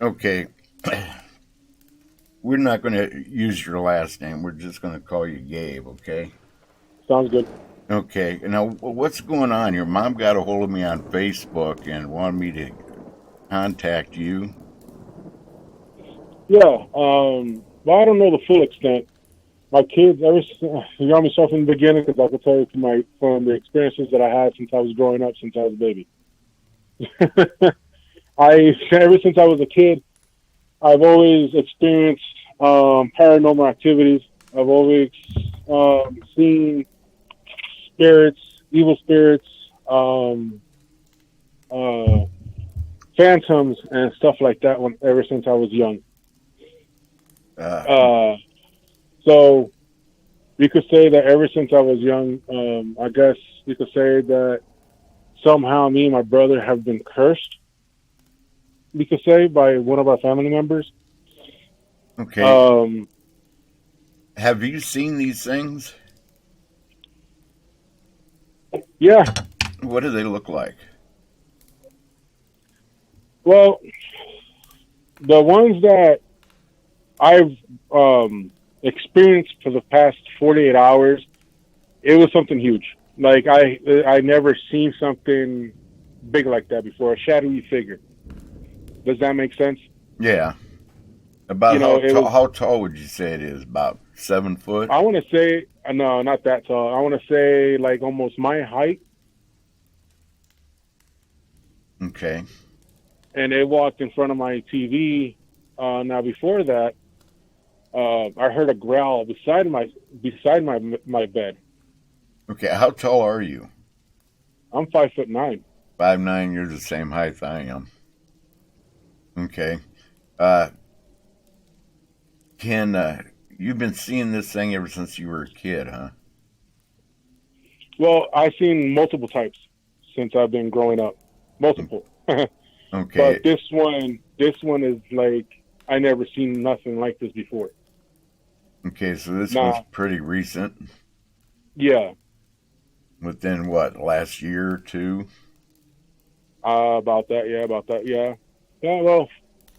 Okay, we're not going to use your last name. We're just going to call you Gabe, okay? Sounds good. Okay, now what's going on? Your mom got a hold of me on Facebook and wanted me to contact you. Yeah. Well, I don't know the full extent. My kids, you got me start from the beginning because I can tell you from the experiences that I had since I was growing up, since I was a baby. Ever since I was a kid, I've always experienced paranormal activities. I've always seen spirits, evil spirits, um, uh, phantoms, and stuff like that. Ever since I was young, Uh, uh, so you could say that ever since I was young, I guess you could say that somehow me and my brother have been cursed. We could say by one of our family members. okay, Um, have you seen these things? yeah. What do they look like? Well, the ones that I've experienced for the past 48 hours, it was something huge. Like I never seen something big like that before. A shadowy figure. Does that make sense? Yeah, about You know, it was. how tall would you say it is? About 7 foot? I want to say no, not that tall. I want to say like almost my height, Okay, and it walked in front of my TV. Now before that, I heard a growl beside my bed. okay. How tall are you? I'm 5'9". 5'9". You're the same height I am. Okay. Uh, Ken, you've been seeing this thing ever since you were a kid, huh? Well, I've seen multiple types since I've been growing up. Multiple. Okay. But this one is like I never seen nothing like this before. Okay, so this one's Now, pretty recent. yeah, Within what, last year or two? about that, yeah, about that, yeah, yeah. Well,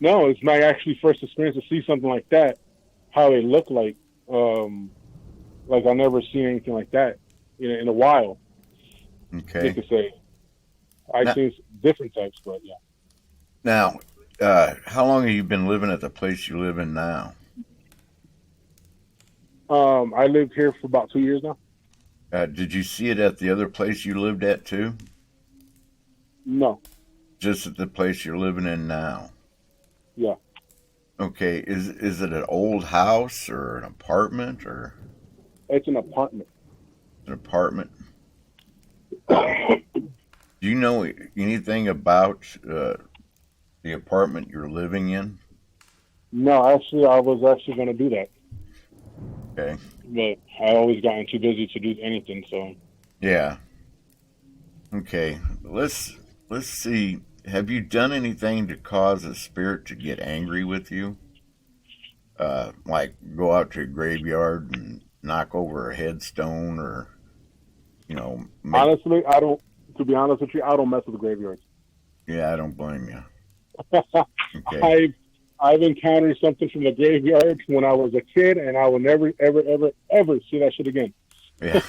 no, it's my actually first experience to see something like that. How it looked um, like I never seen anything like that in a while. You Okay. could say I've Now, seen different types, but yeah. now, how long have you been living at the place you live in now? I lived here for about 2 years now. Did you see it at the other place you lived at too? No, Just at the place you're living in now? yeah, Okay. Is it an old house or an apartment or it's an apartment. an apartment? Do you know anything about the apartment you're living in? No, actually, I was actually going to do that, Okay. but I always gotten too busy to do anything. So, Yeah. Okay. Let's see. Have you done anything to cause a spirit to get angry with you? Like go out to a graveyard and knock over a headstone, or make. honestly, I don't. To be honest with you, I don't mess with the graveyards. Yeah, I don't blame you. Okay. I've I've encountered something from the graveyard when I was a kid, and I will never, ever, ever, ever see that shit again. Yeah.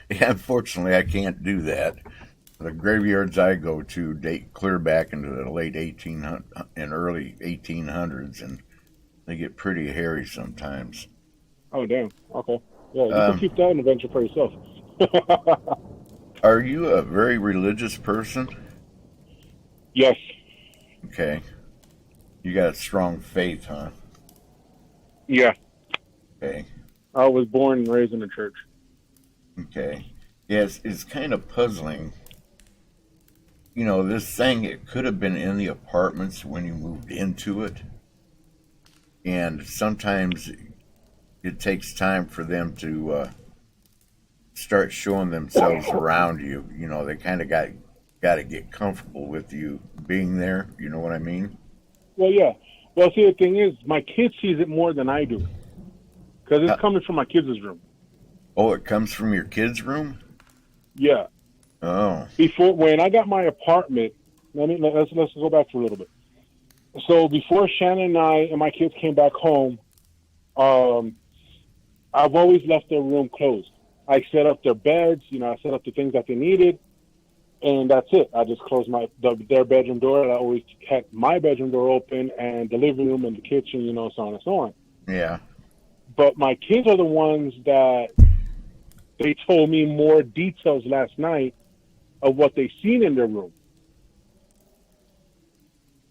Yeah. Unfortunately, I can't do that. The graveyards I go to date clear back into the late 1800s and early 1800s, and they get pretty hairy sometimes. Oh damn. Okay. Yeah, you can Um, keep that adventure for yourself. are you a very religious person? Yes. Okay. You got a strong faith, huh? Yeah. Okay. I was born and raised in the church. Okay. Yes, it's kind of puzzling. This thing, it could have been in the apartments when you moved into it. And sometimes it takes time for them to start showing themselves around you. They kind of got to get comfortable with you being there. You know what I mean? Well, yeah. Well, see, the thing is, my kid sees it more than I do because Uh, it's coming from my kids' room. oh, it comes from your kids' room? Yeah. Oh, Before when I got my apartment, let's go back for a little bit. So before Shannon and I and my kids came back home, um, I've always left their room closed. I set up their beds, I set up the things that they needed, and that's it. I just closed their bedroom door. And I always kept my bedroom door open and the living room and the kitchen, so on and so on. Yeah. But my kids are the ones that they told me more details last night of what they seen in their room.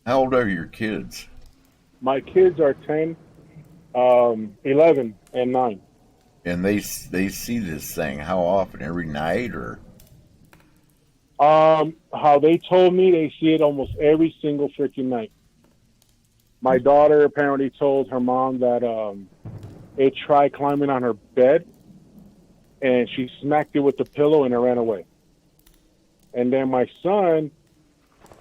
How old are your kids? My kids are 10, 11, and 9. And they see this thing how often? Every night or? How they told me they see it almost every single freaking night. My daughter apparently told her mom that it tried climbing on her bed, and she smacked it with the pillow and it ran away. And then my son,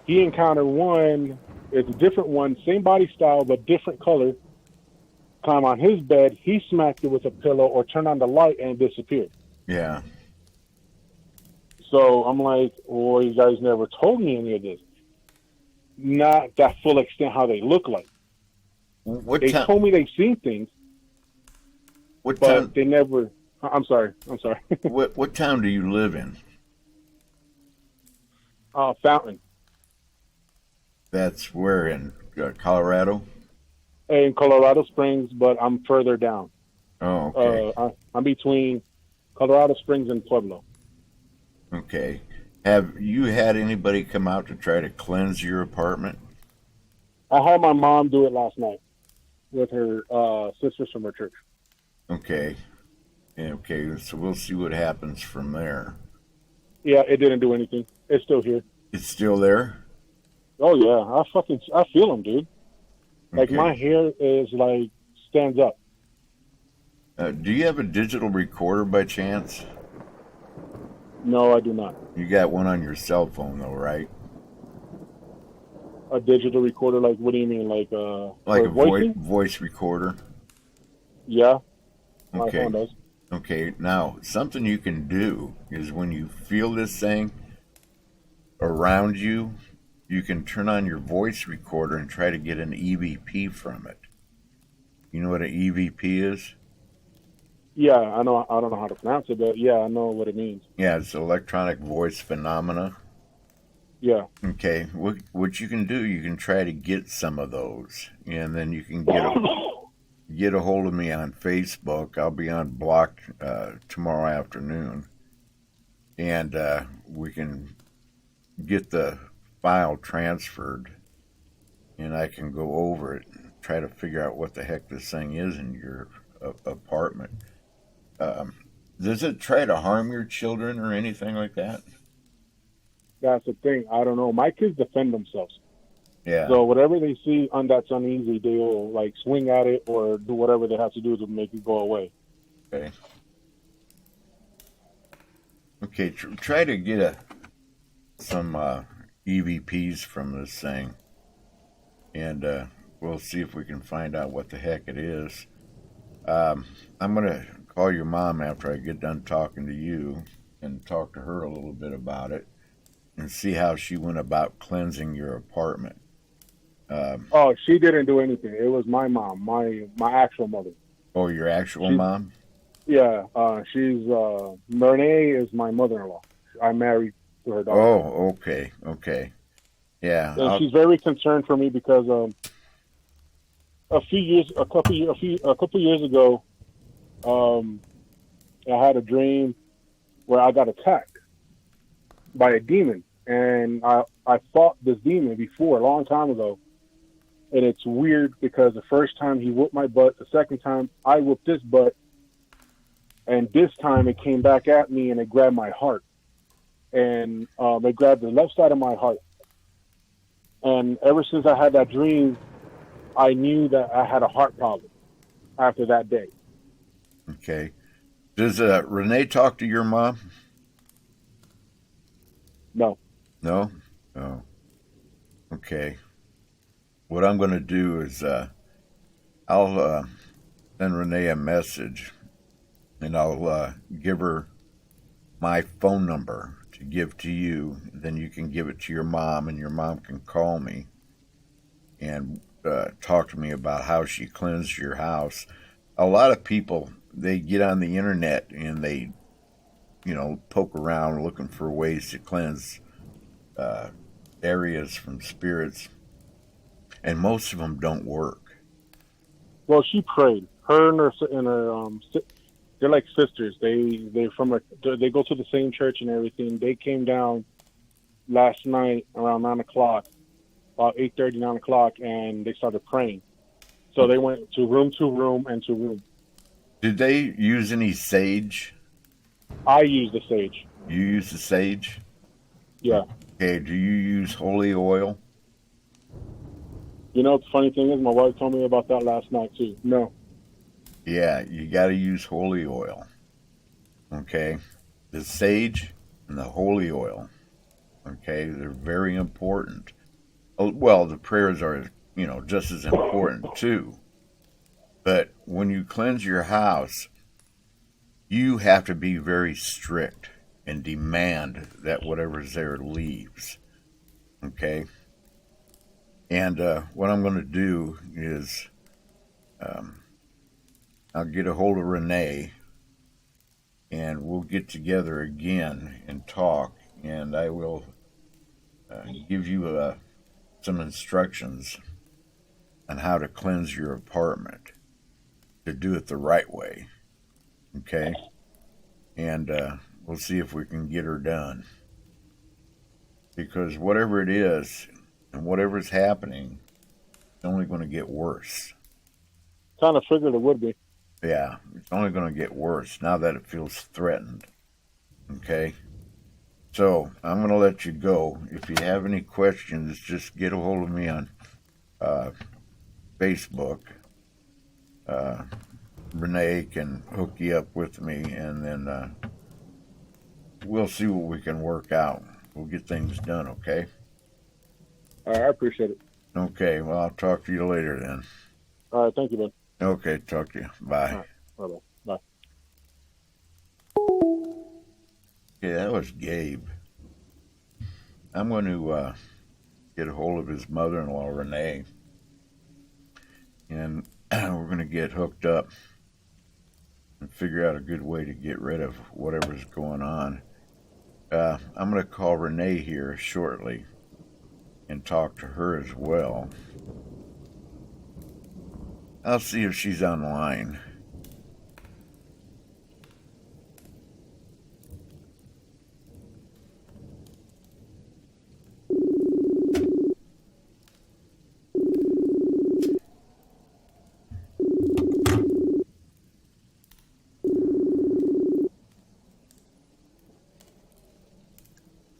he encountered one. It's a different one, same body style but different color. Climb on his bed, he smacked it with a pillow or turned on the light and it disappeared. Yeah. So I'm like, well, you guys never told me any of this. Not that full extent how they look like. They told me they've seen things, but they never. I'm sorry. what town do you live in? Fountain. That's where in Colorado? In Colorado Springs, but I'm further down. Oh, okay. I'm between Colorado Springs and Pueblo. Okay. Have you had anybody come out to try to cleanse your apartment? I had my mom do it last night with her sisters from her church. Okay. Yeah, okay, so we'll see what happens from there. Yeah, it didn't do anything. It's still here. It's still there? Oh yeah, I feel them, dude. Like Okay. my hair is like stands up. Do you have a digital recorder by chance? No, I do not. You got one on your cell phone though, right? A digital recorder, like what do you mean, like Like for a voicing? voice recorder? Yeah, my Okay. phone does. Okay, now something you can do is when you feel this thing around you, you can turn on your voice recorder and try to get an EVP from it. You know what an EVP is? Yeah, I know. I don't know how to pronounce it, but yeah, I know what it means. Yeah, it's electronic voice phenomena. Yeah. Okay, what you can do, you can try to get some of those, and then you can get a hold of me on Facebook. I'll be on block tomorrow afternoon, and we can get the file transferred, and I can go over it and try to figure out what the heck this thing is in your apartment. Um, does it try to harm your children or anything like that? That's the thing. I don't know. My kids defend themselves. Yeah. So whatever they see that's uneasy, they'll like swing at it or do whatever they have to do to make it go away. Okay. Okay. Try to get some EVPs from this thing, and we'll see if we can find out what the heck it is. I'm gonna call your mom after I get done talking to you and talk to her a little bit about it and see how she went about cleansing your apartment. Oh, she didn't do anything. It was my mom, my actual mother. Oh, your actual mom? Yeah, she's Renae is my mother-in-law. I married to her daughter. Oh, okay. Yeah. And she's very concerned for me because a couple years ago, I had a dream where I got attacked by a demon, and I fought this demon before a long time ago. And it's weird because the first time he whooped my butt, the second time I whooped his butt, and this time it came back at me and it grabbed my heart, and it grabbed the left side of my heart. And ever since I had that dream, I knew that I had a heart problem after that day. Okay. Does Renae talk to your mom? No. No? Oh. Okay. What I'm going to do is I'll send Renae a message, and I'll give her my phone number to give to you. Then you can give it to your mom, and your mom can call me. and talk to me about how she cleansed your house. A lot of people, they get on the internet and they, poke around looking for ways to cleanse uh, areas from spirits, and most of them don't work. Well, she prayed. Her and her they're like sisters. They go to the same church and everything. They came down last night around 9 o'clock, about 8:30, 9 o'clock, and they started praying. So they went to room and to room. Did they use any sage? I use the sage. You use the sage? Yeah. Okay, do you use holy oil? You know, the funny thing is, my wife told me about that last night too. No. Yeah, you got to use holy oil. Okay, the sage and the holy oil. Okay, they're very important. Well, the prayers are, just as important too. But when you cleanse your house, you have to be very strict and demand that whatever's there leaves. Okay, and what I'm going to do is um, I'll get a hold of Renae and we'll get together again and talk, and I will give you some instructions on how to cleanse your apartment to do it the right way. Okay, and we'll see if we can get her done, because whatever it is and whatever's happening, it's only going to get worse. Kind of figured it would be. Yeah, it's only going to get worse now that it feels threatened. Okay, so I'm going to let you go. If you have any questions, just get a hold of me on uh, Facebook. Uh, Renae can hook you up with me, and then we'll see what we can work out. We'll get things done, okay? All right, I appreciate it. Okay, well, I'll talk to you later then. All right, thank you, man. Okay, talk to you. All Bye. right, bye-bye. Bye. Okay, that was Gabe. I'm going to get a hold of his mother in law, Renae, and we're going to get hooked up and figure out a good way to get rid of whatever's going on. I'm going to call Renae here shortly and talk to her as well. I'll see if she's online.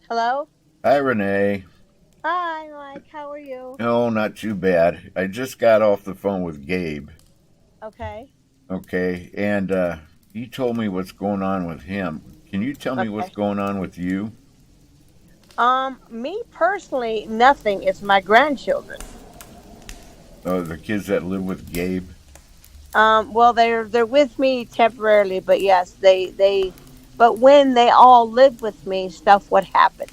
Hello? Hi, Renae. Hi, Mike. How are you? No, not too bad. I just got off the phone with Gabe. Okay. Okay, and he told me what's going on with him. Can you tell me what's Okay. going on with you? Me personally, nothing. It's my grandchildren. The kids that live with Gabe? Well, they're with me temporarily, but yes, but when they all lived with me, stuff would happen,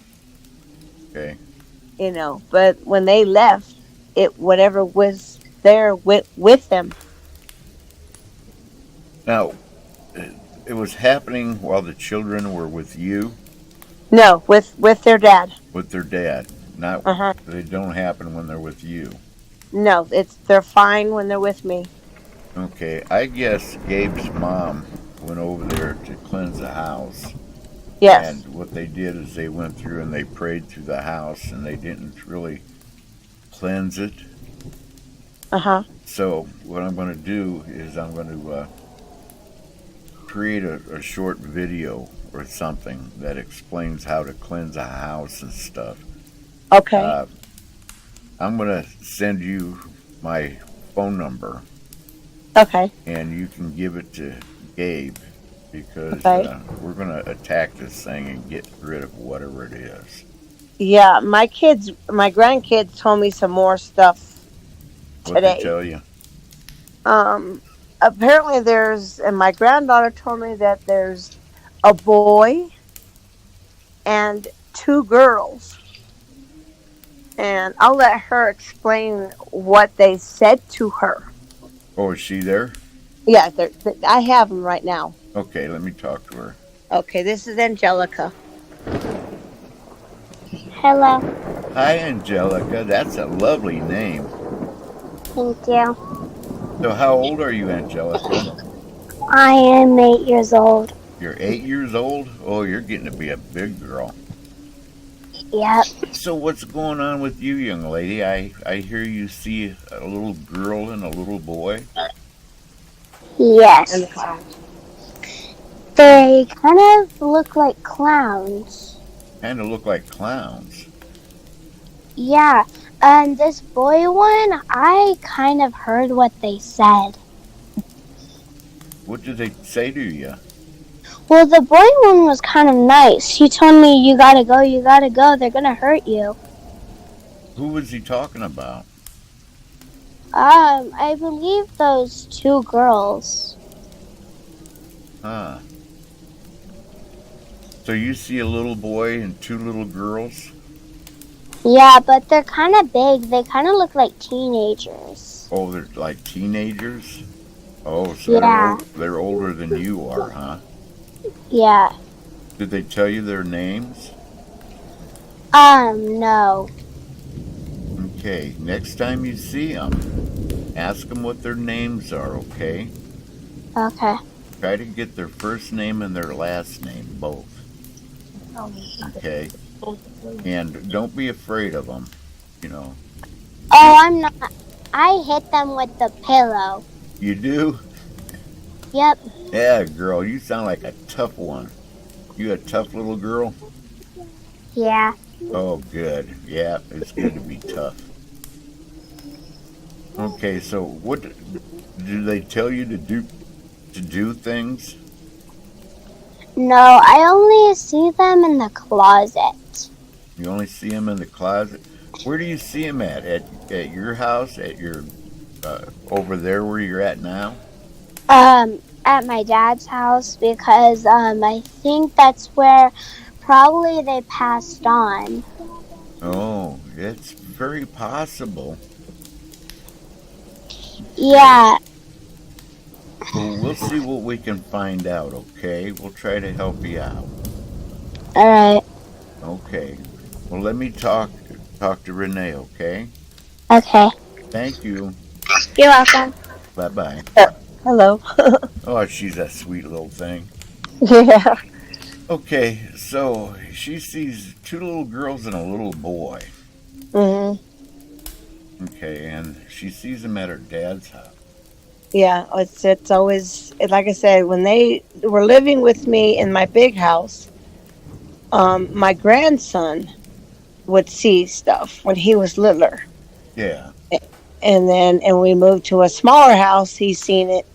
Okay. But when they left, it whatever was there with them. Now, it was happening while the children were with you, No, with their dad. with their dad. Not, Uh huh. they don't happen when they're with you. No, they're fine when they're with me. Okay, I guess Gabe's mom went over there to cleanse the house. And Yes. what they did is they went through and they prayed through the house and they didn't really cleanse it. Uh huh. So, what I'm going to do is I'm going to create a short video or something that explains how to cleanse a house and stuff. Okay. Uh, I'm going to send you my phone number Okay. and you can give it to Gabe, because Okay. we're going to attack this thing and get rid of whatever it is. Yeah, my grandkids told me some more stuff What they today. tell you? Um, Apparently and my granddaughter told me that there's a boy and two girls. and I'll let her explain what they said to her. Oh, is she there? Yeah, I have them right now. Okay, let me talk to her. Okay, this is Angelica. Hello. Hi, Angelica. That's a lovely name. Thank you. So, how old are you, Angelica? I am 8 years old. You're 8 years old? Oh, you're getting to be a big girl. Yep. So, what's going on with you, young lady? I hear you see a little girl and a little boy. And the Yes. clowns. They kind of look like clowns. Kind of look like clowns. Yeah. And this boy one, I kind of heard what they said. What did they say to you? Well, the boy one was kind of nice. He told me, you gotta go, they're gonna hurt you. Who was he talking about? I believe those two girls. Huh. So, you see a little boy and two little girls? Yeah, but they're kind of big. They kind of look like teenagers. Oh, they're like teenagers? Oh, so Yeah. they're older than you are, huh? Yeah. Did they tell you their names? No. Okay, next time you see them, ask them what their names are, okay? Okay. Try to get their first name and their last name, both, okay? And don't be afraid of them, you know. Oh, I'm not. I hit them with the pillow. You do? Yep. Yeah, girl, you sound like a tough one. You a tough little girl? Yeah. Oh, good. Yeah, it's good to be tough. Okay, so what do they tell you to do things? No, I only see them in the closet. You only see them in the closet. Where do you see them at? At your house? At your over there where you're at now? At my dad's house because I think that's where probably they passed on. Oh, it's very possible. Yeah. Well, we'll see what we can find out. Okay, we'll try to help you out. All right. Okay. Well, let me talk to Renae. Okay. Okay. Thank you. You're welcome. Bye bye. Hello. Oh, she's a sweet little thing. Yeah. Okay, so she sees two little girls and a little boy. Hmm. Okay, and she sees them at her dad's house. Yeah. It's always like I said when they were living with me in my big house. My grandson would see stuff when he was littler, Yeah. and we moved to a smaller house. He's seen it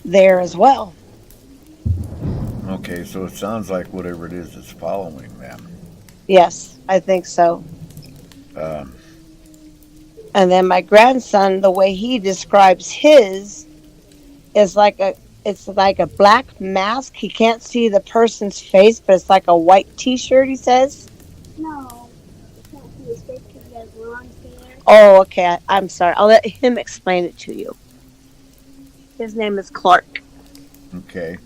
there as well. Okay, so it sounds like whatever it is following them. Yes, I think so. Um, And then my grandson, the way he describes his is it's like a black mask. He can't see the person's face, but it's like a white T-shirt. He says. No, it's not his face because he has long hair. Oh, okay. I'm sorry. I'll let him explain it to you. His name is Clark. okay.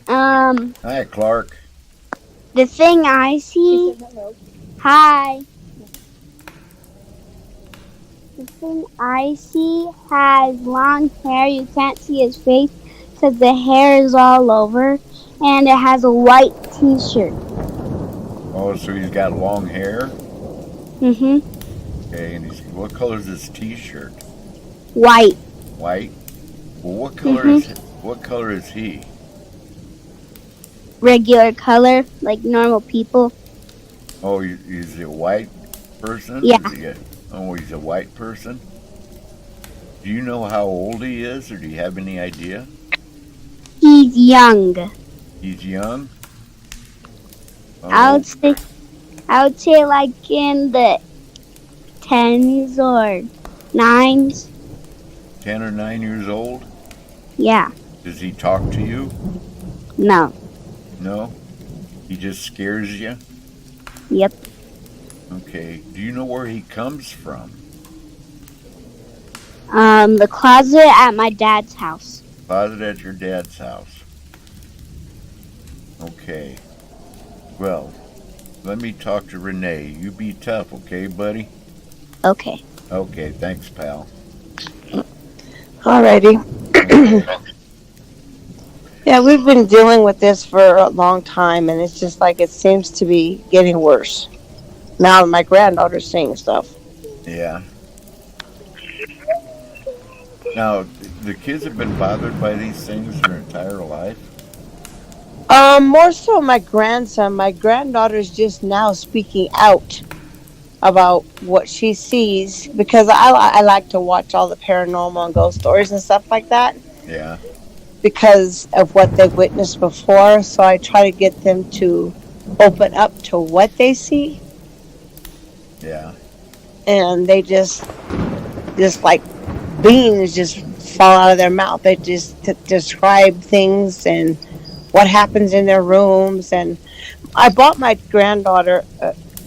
Um, Hi, Clark. the thing I see. Hi. The thing I see has long hair. You can't see his face because the hair is all over, and it has a white T-shirt. Oh, so he's got long hair. Mhm. Okay, and what color is his T-shirt? White. White. Well, Mhm. what color is he? Regular color, like normal people. Oh, he's a white person. Yeah. He's a white person. Do you know how old he is, or do you have any idea? He's young. He's young. I Oh, would say like in the tens or nines. 10 or 9 years old. Yeah. Does he talk to you? No. No. He just scares you. Yep. Okay. Do you know where he comes from? The closet at my dad's house. Closet at your dad's house. Okay. Well, let me talk to Renee. You be tough, okay, buddy? Okay. Okay, thanks, pal. Alrighty. Okay. Yeah, we've been dealing with this for a long time, and it's just like it seems to be getting worse. Now my granddaughter's seeing stuff. Yeah. Now, the kids have been bothered by these things their entire life? More so my grandson. My granddaughter's just now speaking out about what she sees because I like to watch all the paranormal and ghost stories and stuff like that Yeah. because of what they've witnessed before. So I try to get them to open up to what they see, Yeah. and they just like beings just fall out of their mouth. They just describe things and what happens in their rooms. And I bought my granddaughter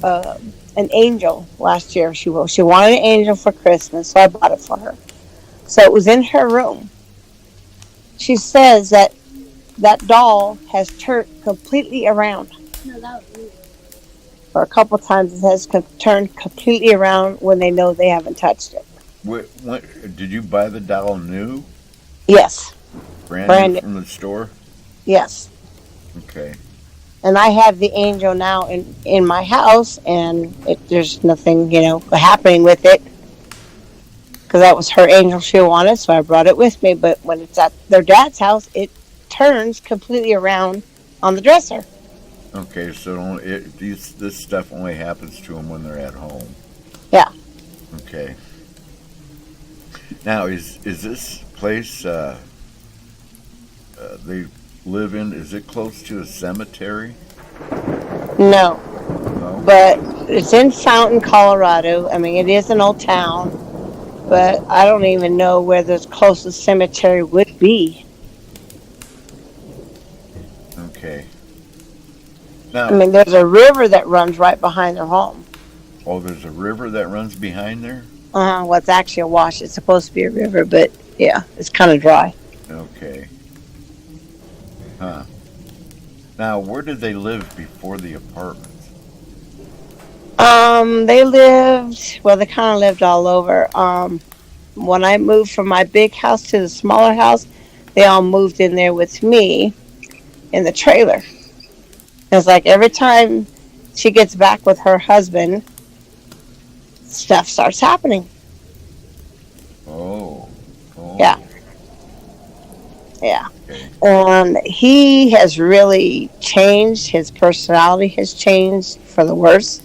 an angel last year. She wanted an angel for Christmas, so I bought it for her. So it was in her room. She says that doll has turned completely around. No, that was me. For a couple times, it has turned completely around when they know they haven't touched it. What, did you buy the doll new? Yes, Brand Brand new new. from the store? yes. Okay. And I have the angel now in my house, and there's nothing happening with it because that was her angel she wanted, so I brought it with me. But when it's at their dad's house, it turns completely around on the dresser. Okay, so this stuff only happens to them when they're at home. Yeah. Okay. Now, is this place they live in? Is it close to a cemetery? No, No. but it's in Fountain, Colorado. I mean, it is an old town, but I don't even know where the closest cemetery would be. Okay. I Now, mean, there's a river that runs right behind their home. oh, there's a river that runs behind there. Well, it's actually a wash. It's supposed to be a river, but yeah, it's kind of dry. Okay. Huh. Now, where did they live before the apartments? They lived, well, they kind of lived all over. When I moved from my big house to the smaller house, they all moved in there with me in the trailer. It's like every time she gets back with her husband, stuff starts happening. Oh. Oh. Yeah. Yeah. Okay. And he has really changed. His personality has changed for the worse.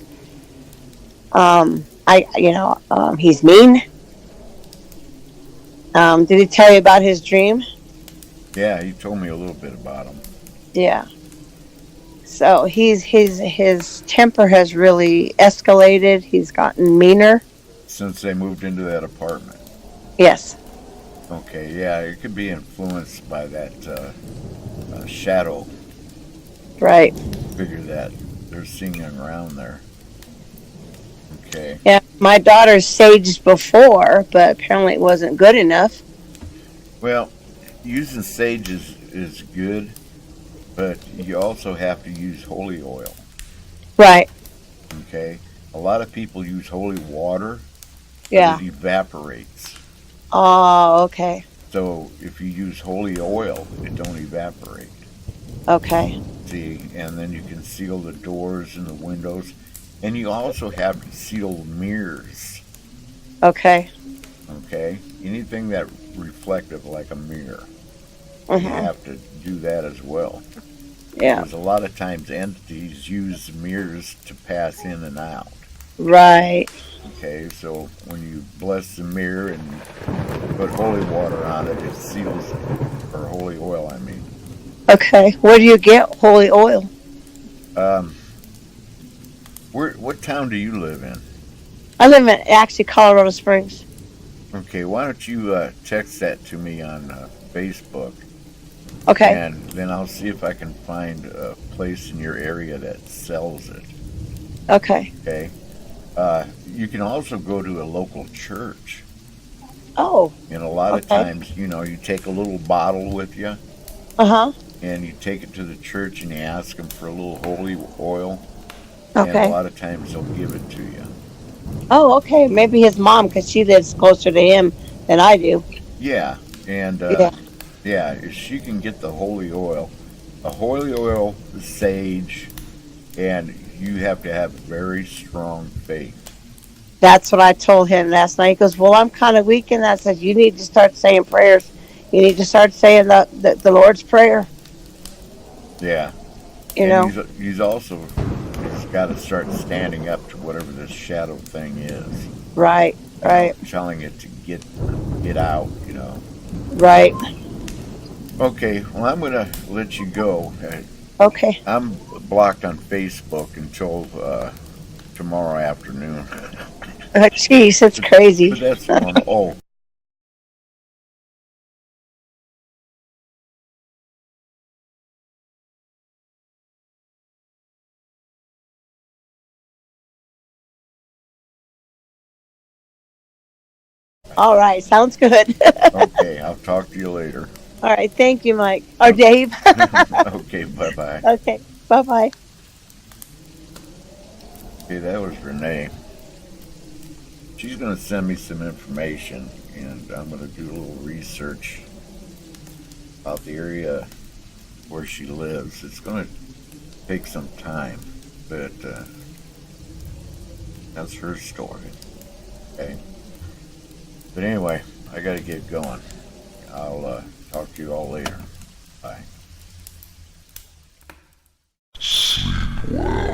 He's mean. Did he tell you about his dream? Yeah, he told me a little bit about him. Yeah. So his temper has really escalated. He's gotten meaner. Since they moved into that apartment. Yes. Okay, yeah, it could be influenced by that shadow Right. figure that they're seeing around there. Okay. Yeah. My daughter saged before, but apparently it wasn't good enough. Well, using sage is good, but you also have to use holy oil. Right. Okay. A lot of people use holy water, but Yeah. it evaporates. Oh, okay. So if you use holy oil, it don't evaporate. Okay. See, and then you can seal the doors and the windows, and you also have to seal mirrors. Okay. Okay, anything that reflective like a mirror, you Hmm. have to do that as well. Yeah. Because a lot of times entities use mirrors to pass in and out. Right. Okay, so when you bless the mirror and put holy water on it, it seals it. Or holy oil, I mean. Okay. Where do you get holy oil? Um, what town do you live in? I live in actually Colorado Springs. Okay, why don't you text that to me on Facebook, Okay. and then I'll see if I can find a place in your area that sells it. Okay. Okay, You can also go to a local church. Oh, And a lot of okay. times, you take a little bottle with you Uh huh. and you take it to the church and you ask them for a little holy oil. And a Okay. lot of times they'll give it to you. Oh, okay. Maybe his mom, because she lives closer to him than I do. Yeah. And Yeah. yeah, if she can get the holy oil, a holy oil, the sage, and you have to have very strong faith. That's what I told him last night. He goes, "Well, I'm kind of weak." And I said, "You need to start saying prayers. You need to start saying the Lord's Prayer, Yeah. you And know?" he's got to start standing up to whatever this shadow thing is. Right, right, Telling it to get out. right. Okay, well, I'm going to let you go. Okay. I'm blocked on Facebook until tomorrow afternoon. Jeez, it's But crazy. that's normal. Oh, All right, sounds good. okay, I'll talk to you later. All right, thank you, Mike. Or Dave. Okay, bye bye. Okay, bye bye. Okay, that was Renee. She's going to send me some information, and I'm going to do a little research about the area where she lives. It's going to take some time, but that's her story. Okay. But anyway, I got to get going. I'll talk to you all later. Bye. Sleep well.